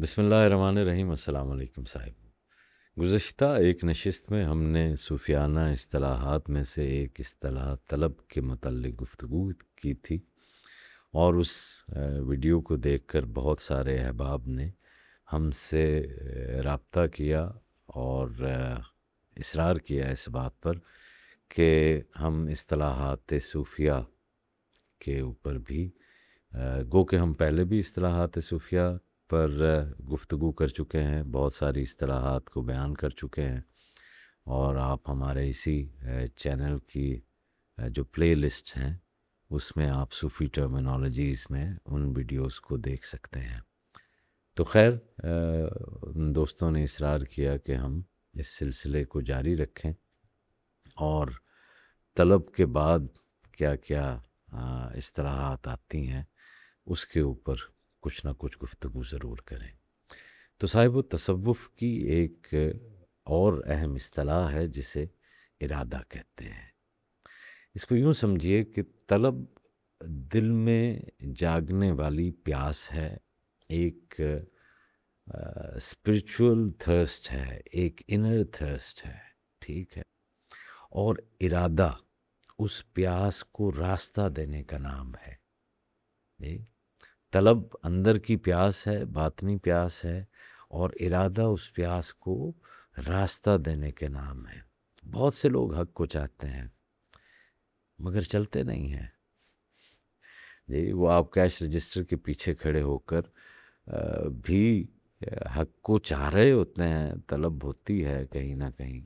بسم اللہ الرحمن الرحیم۔ السلام علیکم صاحب، گزشتہ ایک نشست میں ہم نے صوفیانہ اصطلاحات میں سے ایک اصطلاح طلب کے متعلق گفتگو کی تھی، اور اس ویڈیو کو دیکھ کر بہت سارے احباب نے ہم سے رابطہ کیا اور اصرار کیا اس بات پر کہ ہم اصطلاحات صوفیہ کے اوپر بھی گو کہ ہم پہلے بھی اصطلاحات صوفیہ پر گفتگو کر چکے ہیں، بہت ساری اصطلاحات کو بیان کر چکے ہیں، اور آپ ہمارے اسی چینل کی جو پلے لسٹ ہیں اس میں آپ صوفی ٹرمینالوجیز میں ان ویڈیوز کو دیکھ سکتے ہیں۔ تو خیر، ان دوستوں نے اصرار کیا کہ ہم اس سلسلے کو جاری رکھیں اور طلب کے بعد کیا کیا اصطلاحات آتی ہیں اس کے اوپر کچھ نہ کچھ گفتگو ضرور کریں۔ تو صاحب، و تصوف کی ایک اور اہم اصطلاح ہے جسے ارادہ کہتے ہیں۔ اس کو یوں سمجھیے کہ طلب دل میں جاگنے والی پیاس ہے، ایک اسپرچول تھرسٹ ہے، ایک انر تھرسٹ ہے، ٹھیک ہے؟ اور ارادہ اس پیاس کو راستہ دینے کا نام ہے۔ جی، طلب اندر کی پیاس ہے، باطنی پیاس ہے، اور ارادہ اس پیاس کو راستہ دینے کے نام ہے۔ بہت سے لوگ حق کو چاہتے ہیں مگر چلتے نہیں ہیں۔ جی، وہ آپ کیش رجسٹر کے پیچھے کھڑے ہو کر بھی حق کو چاہ رہے ہوتے ہیں، طلب ہوتی ہے کہیں نہ کہیں،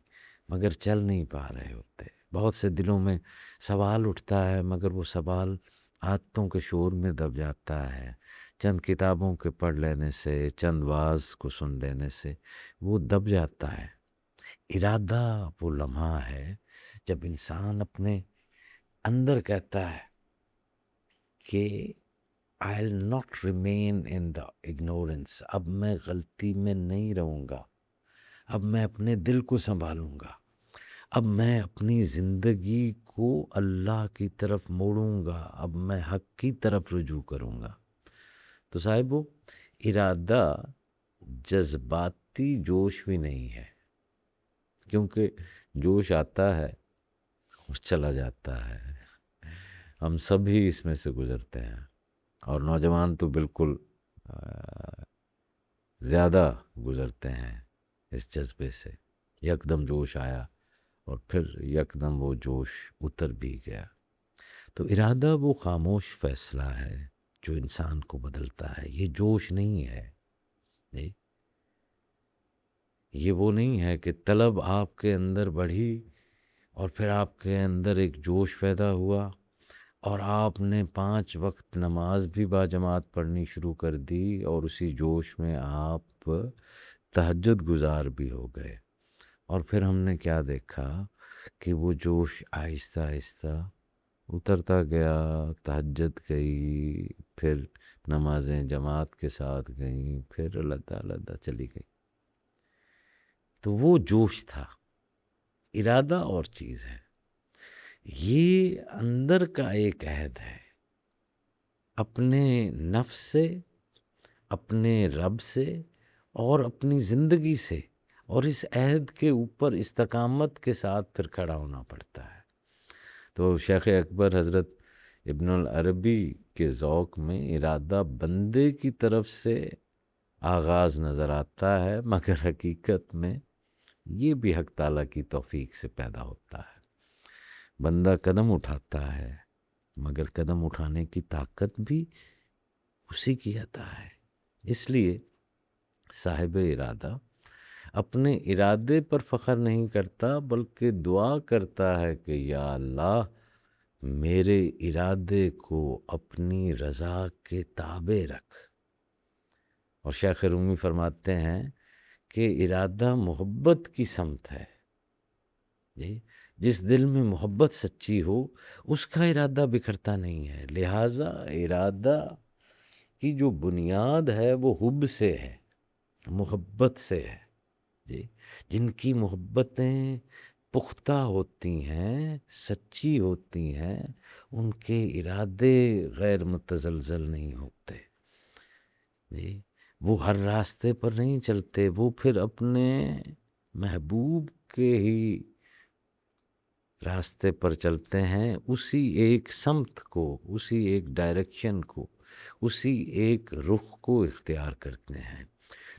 مگر چل نہیں پا رہے ہوتے۔ بہت سے دلوں میں سوال اٹھتا ہے مگر وہ سوال عادتوں کے شور میں دب جاتا ہے، چند کتابوں کے پڑھ لینے سے، چند واعظ کو سن لینے سے وہ دب جاتا ہے۔ ارادہ وہ لمحہ ہے جب انسان اپنے اندر کہتا ہے کہ I'll not remain in the ignorance، اب میں غلطی میں نہیں رہوں گا، اب میں اپنے دل کو سنبھالوں گا، اب میں اپنی زندگی کو اللہ کی طرف موڑوں گا، اب میں حق کی طرف رجوع کروں گا۔ تو صاحب، وہ ارادہ جذباتی جوش بھی نہیں ہے، کیونکہ جوش آتا ہے اور چلا جاتا ہے، ہم سب ہی اس میں سے گزرتے ہیں، اور نوجوان تو بالکل زیادہ گزرتے ہیں اس جذبے سے۔ یکدم جوش آیا اور پھر یکدم وہ جوش اتر بھی گیا۔ تو ارادہ وہ خاموش فیصلہ ہے جو انسان کو بدلتا ہے، یہ جوش نہیں ہے۔ جی، یہ وہ نہیں ہے کہ طلب آپ کے اندر بڑھی اور پھر آپ کے اندر ایک جوش پیدا ہوا اور آپ نے 5 وقت نماز بھی باجماعت پڑھنی شروع کر دی، اور اسی جوش میں آپ تہجد گزار بھی ہو گئے، اور پھر ہم نے کیا دیکھا کہ وہ جوش آہستہ آہستہ اترتا گیا، تہجد گئی، پھر نمازیں جماعت کے ساتھ گئیں، پھر علیحدہ علیحدہ چلی گئی۔ تو وہ جوش تھا۔ ارادہ اور چیز ہے، یہ اندر کا ایک عہد ہے اپنے نفس سے، اپنے رب سے، اور اپنی زندگی سے، اور اس عہد کے اوپر استقامت کے ساتھ پھر کھڑا ہونا پڑتا ہے۔ تو شیخ اکبر حضرت ابن العربی کے ذوق میں ارادہ بندے کی طرف سے آغاز نظر آتا ہے، مگر حقیقت میں یہ بھی حق تعالیٰ کی توفیق سے پیدا ہوتا ہے۔ بندہ قدم اٹھاتا ہے مگر قدم اٹھانے کی طاقت بھی اسی کی عطا ہے۔ اس لیے صاحب ارادہ اپنے ارادے پر فخر نہیں کرتا، بلکہ دعا کرتا ہے کہ یا اللہ میرے ارادے کو اپنی رضا کے تابع رکھ۔ اور شیخ رومی فرماتے ہیں کہ ارادہ محبت کی سمت ہے۔ جی، جس دل میں محبت سچی ہو اس کا ارادہ بکھرتا نہیں ہے، لہٰذا ارادہ کی جو بنیاد ہے وہ حب سے ہے، محبت سے ہے۔ جی، جن کی محبتیں پختہ ہوتی ہیں، سچی ہوتی ہیں، ان کے ارادے غیر متزلزل نہیں ہوتے۔ جی، وہ ہر راستے پر نہیں چلتے، وہ پھر اپنے محبوب کے ہی راستے پر چلتے ہیں، اسی ایک سمت کو، اسی ایک ڈائریکشن کو، اسی ایک رخ کو اختیار کرتے ہیں۔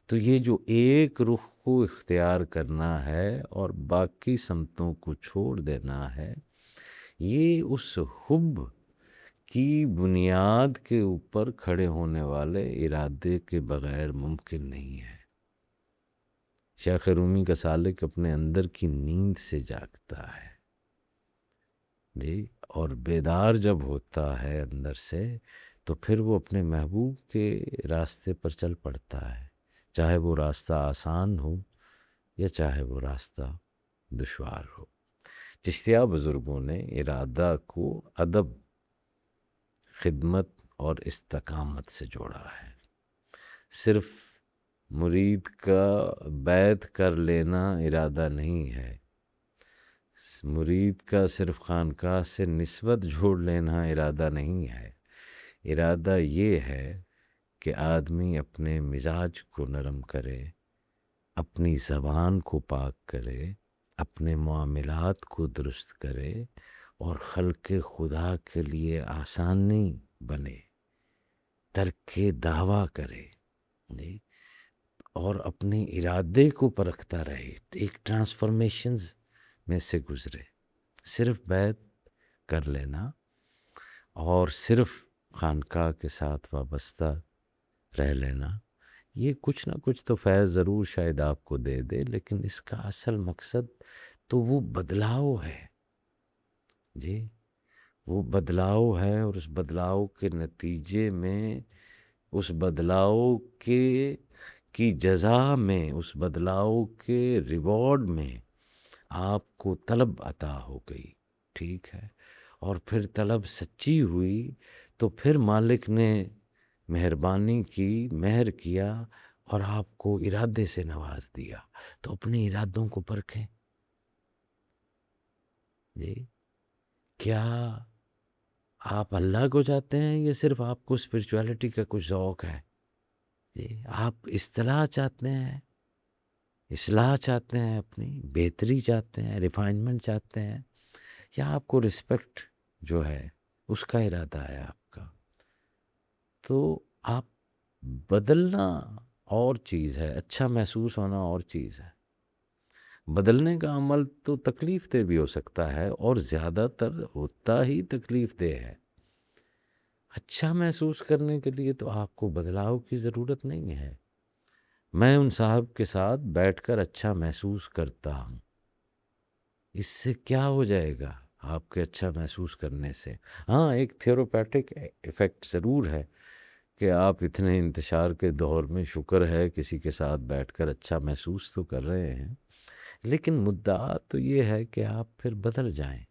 تو یہ جو ایک رخ کو اختیار کرنا ہے اور باقی سمتوں کو چھوڑ دینا ہے، یہ اس حب کی بنیاد کے اوپر کھڑے ہونے والے ارادے کے بغیر ممکن نہیں ہے۔ شیخ رومی کا سالک اپنے اندر کی نیند سے جاگتا ہے جی، اور بیدار جب ہوتا ہے اندر سے، تو پھر وہ اپنے محبوب کے راستے پر چل پڑتا ہے، چاہے وہ راستہ آسان ہو یا چاہے وہ راستہ دشوار ہو۔ چشتیہ بزرگوں نے ارادہ کو ادب، خدمت اور استقامت سے جوڑا ہے۔ صرف مرید کا بیعت کر لینا ارادہ نہیں ہے، مرید کا صرف خانقاہ سے نسبت جوڑ لینا ارادہ نہیں ہے۔ ارادہ یہ ہے کہ آدمی اپنے مزاج کو نرم کرے، اپنی زبان کو پاک کرے، اپنے معاملات کو درست کرے اور خلق خدا کے لیے آسانی بنے، ترک دعویٰ کرے جی، اور اپنے ارادے کو پرکھتا رہے، ایک ٹرانسفارمیشنز میں سے گزرے۔ صرف بیعت کر لینا اور صرف خانقاہ کے ساتھ وابستہ رہ لینا، یہ کچھ نہ کچھ تو فیض ضرور شاید آپ کو دے دے، لیکن اس کا اصل مقصد تو وہ بدلاؤ ہے جی، وہ بدلاؤ ہے، اور اس بدلاؤ کے نتیجے میں، اس بدلاؤ کی جزا میں، اس بدلاؤ کے ریوارڈ میں آپ کو طلب عطا ہو گئی، ٹھیک ہے، اور پھر طلب سچی ہوئی تو پھر مالک نے مہربانی کی، مہر کیا اور آپ کو ارادے سے نواز دیا۔ تو اپنے ارادوں کو پرکھیں جی، کیا آپ اللہ کو چاہتے ہیں یا صرف آپ کو اسپرچویلٹی کا کچھ ذوق ہے جی؟ آپ اصطلاح چاہتے ہیں، اصلاح چاہتے ہیں، اپنی بہتری چاہتے ہیں، ریفائنمنٹ چاہتے ہیں، یا آپ کو رسپیکٹ جو ہے اس کا ارادہ ہے آپ کا؟ تو آپ بدلنا اور چیز ہے، اچھا محسوس ہونا اور چیز ہے۔ بدلنے کا عمل تو تکلیف دہ بھی ہو سکتا ہے، اور زیادہ تر ہوتا ہی تکلیف دہ ہے۔ اچھا محسوس کرنے کے لیے تو آپ کو بدلاؤ کی ضرورت نہیں ہے۔ میں ان صاحب کے ساتھ بیٹھ کر اچھا محسوس کرتا ہوں، اس سے کیا ہو جائے گا آپ کے اچھا محسوس کرنے سے؟ ہاں، ایک تھیوروپیٹک ایفیکٹ ضرور ہے کہ آپ اتنے انتشار کے دور میں شکر ہے کسی کے ساتھ بیٹھ کر اچھا محسوس تو کر رہے ہیں، لیکن مدعا تو یہ ہے کہ آپ پھر بدل جائیں،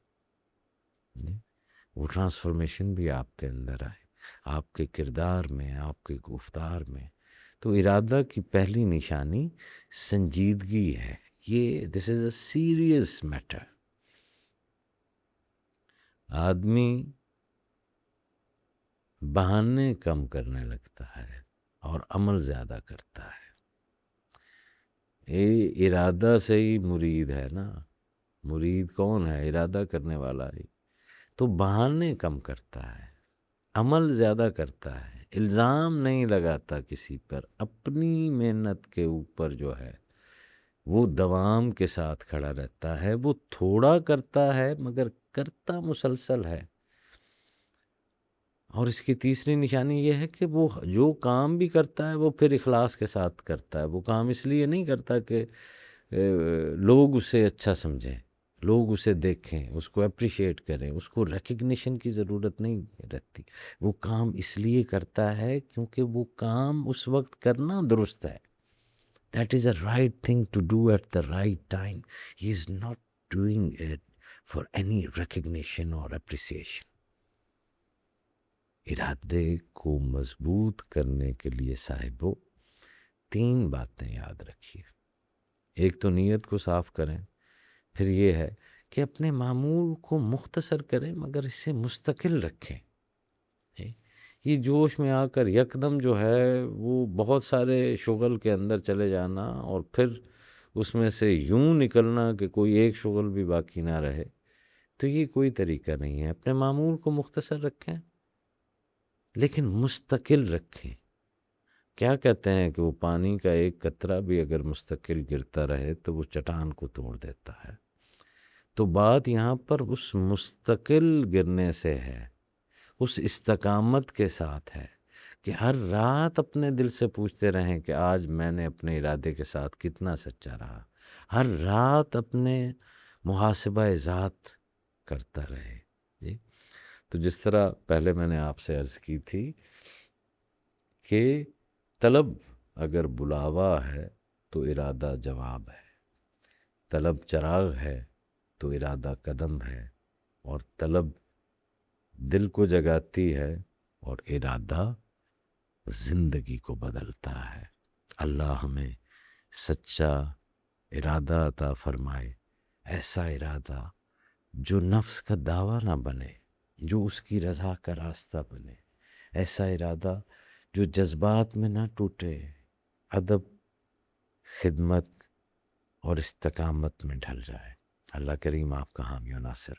وہ ٹرانسفارمیشن بھی آپ کے اندر آئے، آپ کے کردار میں، آپ کے گفتار میں۔ تو ارادہ کی پہلی نشانی سنجیدگی ہے، یہ دس از اے سیریس میٹر۔ آدمی بہانے کم کرنے لگتا ہے اور عمل زیادہ کرتا ہے۔ یہ ارادہ سے ہی مرید ہے نا، مرید کون ہے؟ ارادہ کرنے والا ہی تو بہانے کم کرتا ہے، عمل زیادہ کرتا ہے، الزام نہیں لگاتا کسی پر، اپنی محنت کے اوپر جو ہے وہ دوام کے ساتھ کھڑا رہتا ہے، وہ تھوڑا کرتا ہے مگر کرتا مسلسل ہے۔ اور اس کی تیسری نشانی یہ ہے کہ وہ جو کام بھی کرتا ہے وہ پھر اخلاص کے ساتھ کرتا ہے، وہ کام اس لیے نہیں کرتا کہ لوگ اسے اچھا سمجھیں، لوگ اسے دیکھیں، اس کو اپریشیٹ کریں، اس کو ریکگنیشن کی ضرورت نہیں رہتی، وہ کام اس لیے کرتا ہے کیونکہ وہ کام اس وقت کرنا درست ہے۔ That is a right thing to do at the right time. He is not doing it for any recognition or appreciation. ارادے کو مضبوط کرنے کے لیے صاحبو 3 باتیں یاد رکھیے۔ ایک تو نیت کو صاف کریں، پھر یہ ہے کہ اپنے معمول کو مختصر کریں مگر اسے مستقل رکھیں۔ یہ جوش میں آ کر یکدم جو ہے وہ بہت سارے شغل کے اندر چلے جانا اور پھر اس میں سے یوں نکلنا کہ کوئی ایک شغل بھی باقی نہ رہے، تو یہ کوئی طریقہ نہیں ہے۔ اپنے معمول کو مختصر رکھیں لیکن مستقل رکھیں۔ کیا کہتے ہیں کہ وہ پانی کا ایک قطرہ بھی اگر مستقل گرتا رہے تو وہ چٹان کو توڑ دیتا ہے۔ تو بات یہاں پر اس مستقل گرنے سے ہے، اس استقامت کے ساتھ ہے کہ ہر رات اپنے دل سے پوچھتے رہیں کہ آج میں نے اپنے ارادے کے ساتھ کتنا سچا رہا، ہر رات اپنے محاسبہ ذات کرتا رہے۔ جی، تو جس طرح پہلے میں نے آپ سے عرض کی تھی کہ طلب اگر بلاوا ہے تو ارادہ جواب ہے، طلب چراغ ہے تو ارادہ قدم ہے، اور طلب دل کو جگاتی ہے اور ارادہ زندگی کو بدلتا ہے۔ اللہ ہمیں سچا ارادہ عطا فرمائے، ایسا ارادہ جو نفس کا دعویٰ نہ بنے، جو اس کی رضا کا راستہ بنے، ایسا ارادہ جو جذبات میں نہ ٹوٹے، ادب، خدمت اور استقامت میں ڈھل جائے۔ اللہ کریم آپ کا حامی و ناصر۔